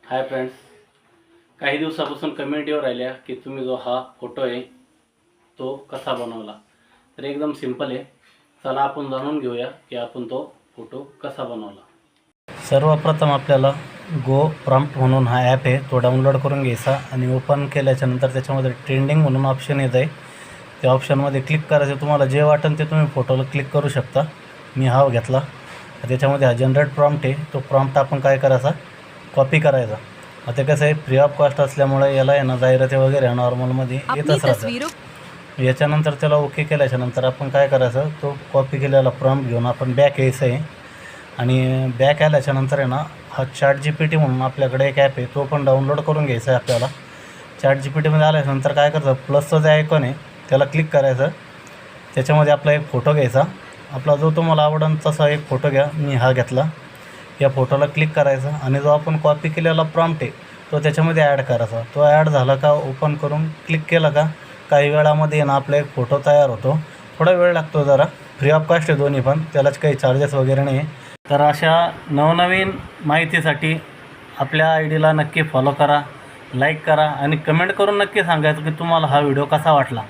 Hi friends, काही दिवसापासून comment येऊ राहिल्या की तुम्ही जो हा फोटो आहे तो कसा बनवला. तर एकदम सिंपल आहे. चला आपण जाणून घेऊया की आपण तो फोटो कसा बनवला. सर्वप्रथम आपल्याला गो प्रॉम्प्ट म्हणून हा ॲप आहे तो डाउनलोड करून घ्यायचा आणि ओपन केल्याच्या नंतर त्याच्यामध्ये ट्रेंडिंग म्हणून ऑप्शन येत आहे. त्या ऑप्शनमध्ये क्लिक करायचं. तुम्हाला जे वाटेल ते तुम्ही फोटोला क्लिक करू शकता. मी हा घेतला. त्याच्यामध्ये हा जनरेट प्रॉम्प्ट आहे. तो प्रॉम्प्ट आपण काय करायचा, कॉपी करायचा. आता कसं आहे, फ्री ऑफ कॉस्ट असल्यामुळे याला आहे ना जाहिराती वगैरे नॉर्मलमध्ये येतच राहतात. याच्यानंतर त्याला ओके केल्याच्यानंतर आपण काय करायचं, तो कॉपी केलेला प्रॉम्प्ट घेऊन आपण बॅक यायचं आहे. आणि बॅक आल्याच्यानंतर आहे ना, हा ChatGPT म्हणून आपल्याकडे एक ॲप आहे तो पण डाउनलोड करून घ्यायचा आहे आपल्याला. ChatGPTमध्ये आल्याच्यानंतर काय करायचं, प्लसचं जे आयकॉन आहे त्याला क्लिक करायचं. त्याच्यामध्ये आपला एक फोटो घ्यायचा. आपला जो तुम्हाला आवडेल तसा एक फोटो घ्या. मी हा घेतला. या फोटोला क्लिक करायचं आणि जो आपण कॉपी केलेला प्रॉम्प्ट आहे तो त्याच्यामध्ये ॲड करायचा. तो ॲड झाला का ओपन करून क्लिक केला का काही वेळामध्ये ना आपला एक फोटो तयार होतो. थोडा वेळ लागतो जरा. फ्री ऑफ कॉस्ट आहे दोन्ही पण, त्यालाच काही चार्जेस वगैरे नाही. तर अशा नवनवीन माहितीसाठी आपल्या आयडीला नक्की फॉलो करा, लाईक करा आणि कमेंट करून नक्की सांगायचं की तुम्हाला हा व्हिडिओ कसा वाटला.